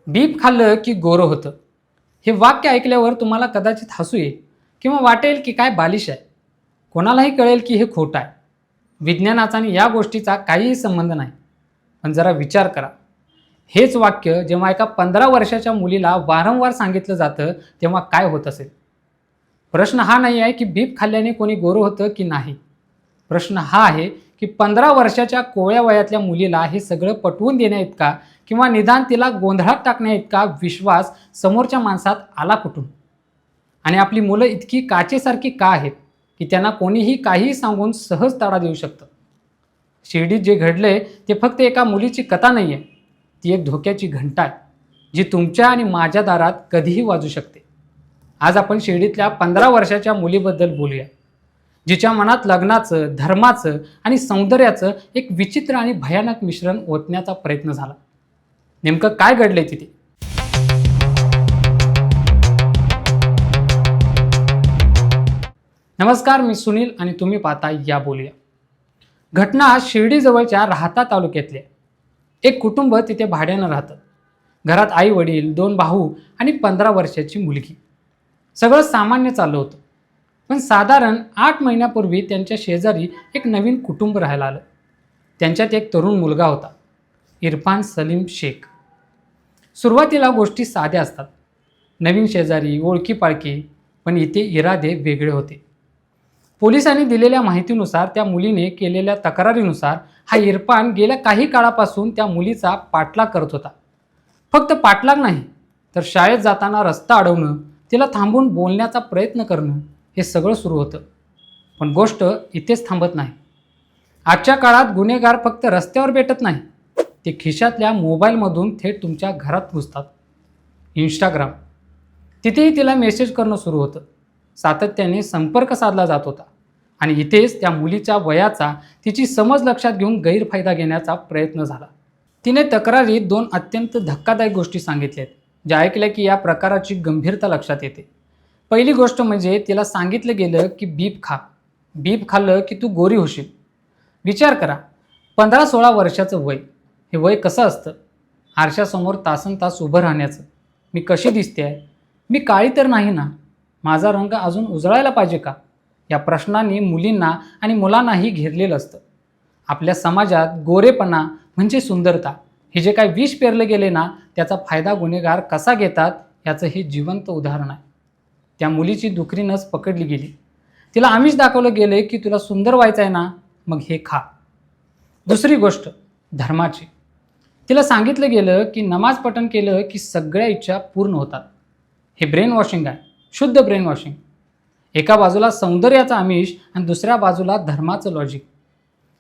Beef खाल्लं की गोरं होतं. हे वाक्य ऐकल्यावर तुम्हाला कदाचित हसू येईल किंवा वाटेल की काय बालिश आहे. कोणालाही कळेल की हे खोटं आहे. विज्ञानाचा आणि या गोष्टीचा काहीही संबंध नाही. पण जरा विचार करा. हेच वाक्य जेव्हा एका 15 वर्षाच्या मुलीला वारंवार सांगितलं जातं, तेव्हा काय होत असेल? प्रश्न हा नाही आहे की बीफ खाल्ल्याने कोणी गोरं होतं की नाही. प्रश्न हा आहे की 15 वर्षाच्या कोवळ्या वयातल्या मुलीला हे सगळं पटवून देण्याइतका किंवा निदान तिला गोंधळात टाकण्याइतका विश्वास समोरच्या माणसात आला कुठून? आणि आपली मुलं इतकी काचेसारखी का आहेत की त्यांना कोणीही काहीही सांगून सहज तडा देऊ शकतं? शिर्डीत जे घडलंय ते फक्त एका मुलीची कथा नाही आहे. ती एक धोक्याची घंटा आहे, जी तुमच्या आणि माझ्या दारात कधीही वाजू शकते. आज आपण शिर्डीतल्या 15 वर्षाच्या मुलीबद्दल बोलूया, जिच्या मनात लग्नाचं, धर्माचं आणि सौंदर्याचं एक विचित्र आणि भयानक मिश्रण ओतण्याचा प्रयत्न झाला. नेमकं काय घडलंय तिथे? नमस्कार, मी सुनील आणि तुम्ही पाहता या बोलूया. घटना शिर्डीजवळच्या राहाता तालुक्यातली आहे. एक कुटुंब तिथे भाड्यानं राहतं. घरात आई वडील, 2 भाऊ आणि 15 वर्षाची मुलगी. सगळं सामान्य चाललं होतं. पण साधारण 8 महिन्यापूर्वी त्यांच्या शेजारी एक नवीन कुटुंब राहायला आलं. त्यांच्यात एक तरुण मुलगा होता, इरफान सलीम शेख. सुरुवातीला गोष्टी साध्या असतात. नवीन शेजारी, ओळखीपाळखी, पण इथे इरादे वेगळे होते. पोलिसांनी दिलेल्या माहितीनुसार, त्या मुलीने केलेल्या तक्रारीनुसार हा इरफान गेल्या काही काळापासून त्या मुलीचा पाठलाग करत होता. फक्त पाठलाग नाही, तर शाळेत जाताना रस्ता अडवणं, तिला थांबून बोलण्याचा प्रयत्न करणं, हे सगळं सुरू होतं. पण गोष्ट इथेच थांबत नाही. आजच्या काळात गुन्हेगार फक्त रस्त्यावर भेटत नाही, ते खिशातल्या मोबाईलमधून थेट तुमच्या घरात घुसतात. इंस्टाग्राम, तिथेही तिला मेसेज करणं सुरू होतं. सातत्याने संपर्क साधला जात होता. आणि इथेच त्या मुलीच्या वयाचा, तिची समज लक्षात घेऊन गैरफायदा घेण्याचा प्रयत्न झाला. तिने तक्रारीत 2 अत्यंत धक्कादायक गोष्टी सांगितल्या आहेत, ज्या ऐकल्या की या प्रकाराची गंभीरता लक्षात येते. पहिली गोष्ट म्हणजे तिला सांगितलं गेलं की बीफ खा. बीफ खाल्लं की तू गोरी होशील. विचार करा, 15-16 वर्षाचं वय. हे वय कसं असतं? आरशासमोर तासनतास उभं राहण्याचं. मी कशी दिसते आहे? मी काळी तर नाही ना? माझा रंग अजून उजळायला पाहिजे का? या प्रश्नांनी मुलींना आणि मुलांनाही घेरलेलं असतं. आपल्या समाजात गोरेपणा म्हणजे सुंदरता, हे जे काही विष पेरले गेले ना, त्याचा फायदा गुन्हेगार कसा घेतात याचं हे जिवंत उदाहरण आहे. त्या मुलीची दुखरी नस पकडली गेली. तिला आमिष दाखवलं गेले की तुला सुंदर व्हायचं आहे ना, मग हे खा. दुसरी गोष्ट धर्माची. तिला सांगितलं गेलं की नमाज पठण केलं की सगळ्या इच्छा पूर्ण होतात. हे ब्रेन वॉशिंग आहे, शुद्ध ब्रेन वॉशिंग. एका बाजूला सौंदर्याचा आमिष आणि दुसऱ्या बाजूला धर्माचं लॉजिक.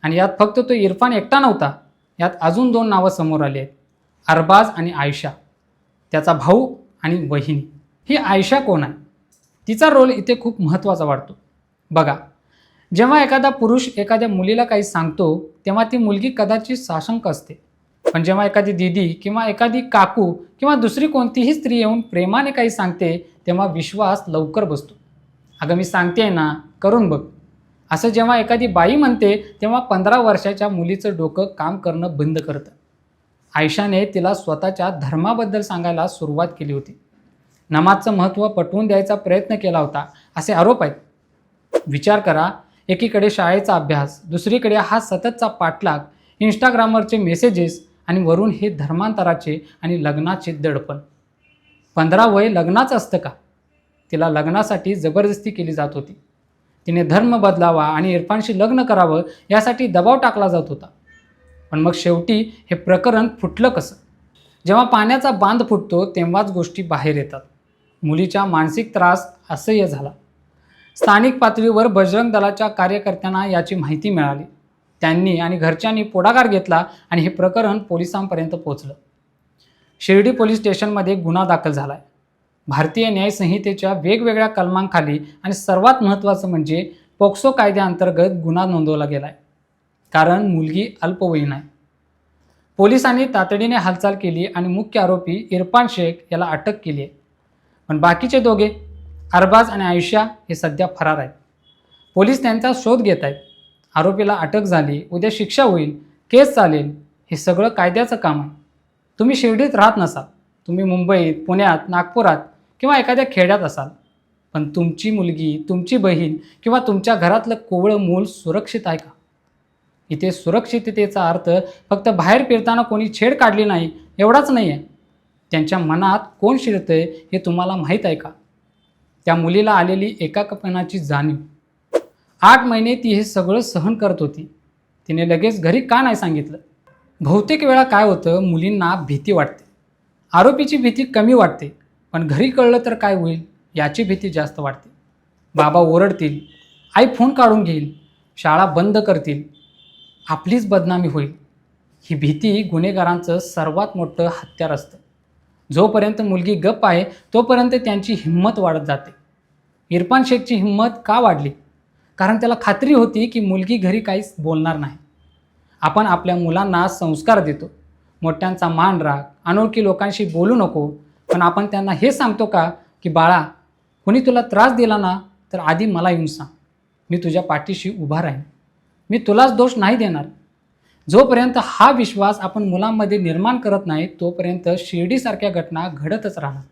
आणि यात फक्त तो इरफान एकटा नव्हता. यात अजून 2 नावं समोर आली आहेत, अरबाज आणि आयशा. त्याचा भाऊ आणि वहिनी. ही आयशा कोण आहे? तिचा रोल इथे खूप महत्त्वाचा वाटतो. बघा, जेव्हा एखादा पुरुष एखाद्या मुलीला काही सांगतो, तेव्हा ती मुलगी कदाचित साशंक असते. पण जेव्हा एखादी दीदी किंवा एखादी काकू किंवा दुसरी कोणतीही स्त्री येऊन प्रेमाने काही सांगते, तेव्हा विश्वास लवकर बसतो. अगं मी सांगते ना, करून बघ. असं जेव्हा एखादी बाई म्हणते, तेव्हा 15 वर्षाच्या मुलीचं डोकं काम करणं बंद करतं. आयशाने तिला स्वतःच्या धर्माबद्दल सांगायला सुरुवात केली होती. नमाजचं महत्त्व पटवून द्यायचा प्रयत्न केला होता, असे आरोप आहेत. विचार करा, एकीकडे शाळेचा अभ्यास, दुसरीकडे हा सततचा पाठलाग, इंस्टाग्रामवरचे मेसेजेस आणि वरून हे धर्मांतराचे आणि लग्नाचे दडपण. 15 वय लग्नाचं असतं का? तिला लग्नासाठी जबरदस्ती केली जात होती. तिने धर्म बदलावा आणि इरफानशी लग्न करावं यासाठी दबाव टाकला जात होता. पण मग शेवटी हे प्रकरण फुटलं कसं? जेव्हा पाण्याचा बांध फुटतो तेव्हाच गोष्टी बाहेर येतात. मुलीचा मानसिक त्रास असह्य झाला. स्थानिक पातळीवर बजरंग दलाच्या कार्यकर्त्यांना याची माहिती मिळाली. त्यांनी आणि घरच्यांनी पुढाकार घेतला आणि हे प्रकरण पोलिसांपर्यंत पोहोचलं. शिर्डी पोलीस स्टेशनमध्ये गुन्हा दाखल झाला आहे. भारतीय न्यायसंहितेच्या वेगवेगळ्या कलमांखाली आणि सर्वात महत्त्वाचं म्हणजे पोक्सो कायद्याअंतर्गत गुन्हा नोंदवला गेला आहे. कारण मुलगी अल्पवयीन आहे. पोलिसांनी तातडीने हालचाल केली आणि मुख्य आरोपी इरफान शेख याला अटक केली आहे. पण बाकीचे दोघे, अरबाज आणि आयशा, हे सध्या फरार आहेत. पोलीस त्यांचा शोध घेत आहेत. आरोपीला अटक झाली, उद्या शिक्षा होईल, केस चालेल. हे सगळं कायद्याचं काम आहे. तुम्ही शिर्डीत राहत नसाल, तुम्ही मुंबईत, पुण्यात, नागपुरात किंवा एखाद्या खेड्यात असाल, पण तुमची मुलगी, तुमची बहीण किंवा तुमच्या घरातलं कोवळं मूल सुरक्षित आहे का? इथे सुरक्षिततेचा अर्थ फक्त बाहेर फिरताना कोणी छेड काढली नाही एवढाच नाही आहे. त्यांच्या मनात कोण शिरतंय हे तुम्हाला माहीत आहे का? त्या मुलीला आलेली एकाकीपणाची जाणीव. 8 महिने ती हे सगळं सहन करत होती. तिने लगेच घरी का नाही सांगितलं? बहुतेक वेळा काय होतं, मुलींना भीती वाटते. आरोपीची भीती कमी वाटते, पण घरी कळलं तर काय होईल याची भीती जास्त वाटते. बाबा ओरडतील, आई फोन काढून घेईल, शाळा बंद करतील, आपलीच बदनामी होईल. ही भीती गुन्हेगारांचं सर्वात मोठं हत्यार असतं. जोपर्यंत मुलगी गप्प आहे तोपर्यंत त्यांची हिंमत वाढत जाते. इरफान शेखची हिंमत का वाढली? कारण त्याला खात्री होती की मुलगी घरी काहीच बोलणार नाही. आपण आपल्या मुलांना संस्कार देतो, मोठ्यांचा मान राख, अनोळखी लोकांशी बोलू नको, पण आपण त्यांना हे सांगतो का की बाळा, कोणी तुला त्रास दिला ना तर आधी मला येऊन सांग, मी तुझ्या पाठीशी उभा राहीन, मी तुलाच दोष नाही देणार. जोपर्यंत हा विश्वास आपण मुलांमध्ये निर्माण करत नाही तोपर्यंत शिर्डीसारख्या घटना घडतच राहणार.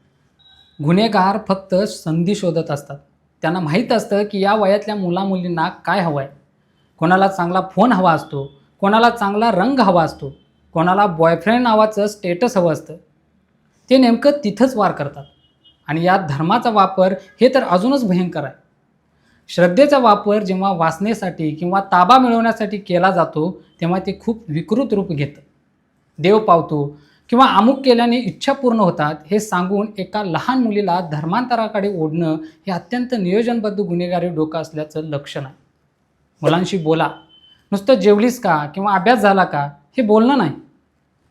गुन्हेगार फक्त संधी शोधत असतात. त्यांना माहीत असतं की या वयातल्या मुलामुलींना काय हवं आहे. कोणाला चांगला फोन हवा असतो, कोणाला चांगला रंग हवा असतो, कोणाला बॉयफ्रेंड नावाचं स्टेटस हवं असतं. ते नेमकं तिथंच वार करतात. आणि यात धर्माचा वापर हे तर अजूनच भयंकर आहे. श्रद्धेचा वापर जेव्हा वाचनेसाठी किंवा ताबा मिळवण्यासाठी केला जातो तेव्हा ते खूप विकृत रूप घेतं. देव पावतो किंवा अमुक केल्याने इच्छा पूर्ण होतात हे सांगून एका लहान मुलीला धर्मांतराकडे ओढणं हे अत्यंत नियोजनबद्ध गुन्हेगारी डोकं असल्याचं लक्षण आहे. मुलांशी बोला, नुसतं जेवलीस का किंवा अभ्यास झाला का हे बोलणं नाही.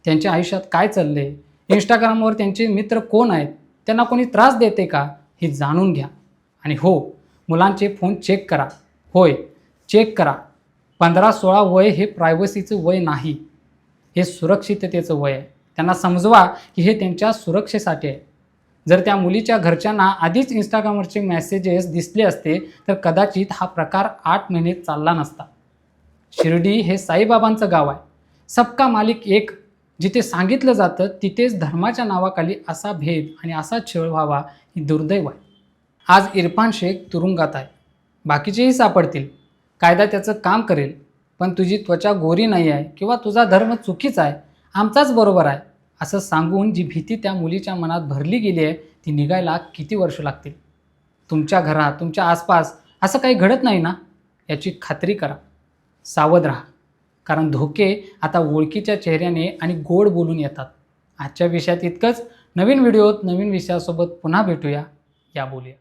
त्यांच्या आयुष्यात काय चाललंय, इंस्टाग्रामवर त्यांचे मित्र कोण आहेत, त्यांना कोणी त्रास देते का हे जाणून घ्या. आणि हो, मुलांचे फोन चेक करा. होय, चेक करा. 15-16 वय हे प्रायव्हसीचं वय नाही, हे सुरक्षिततेचं वय आहे. त्यांना समजवा की हे त्यांच्या सुरक्षेसाठी आहे. जर त्या मुलीच्या घरच्यांना आधीच इंस्टाग्रामवरचे मेसेजेस दिसले असते तर कदाचित हा प्रकार 8 महिने चालला नसता. शिर्डी हे साईबाबांचं गाव आहे. सबका मालिक एक. जिथे सांगितलं जातं तिथेच धर्माच्या नावाखाली असा भेद आणि असा छळ व्हावा ही दुर्दैव आहे. आज इरफान शेख तुरुंगात आहे, बाकीचेही सापडतील. कायदा त्याचं काम करेल, पण तुझी त्वचा गोरी नाही आहे किंवा तुझा धर्म चुकीचा आहे, आमचाच बरोबर आहे असं सांगून जी भीती त्या मुलीच्या मनात भरली गेली आहे ती निघायला किती वर्ष लागतील? तुमच्या घरात, तुमच्या आसपास असं काही घडत नाही ना याची खात्री करा. सावध राहा, कारण धोके आता ओळखीच्या चेहऱ्याने आणि गोड बोलून येतात. आजच्या विषयात इतकंच. नवीन व्हिडिओत नवीन विषयासोबत पुन्हा भेटूया. या बोलूया.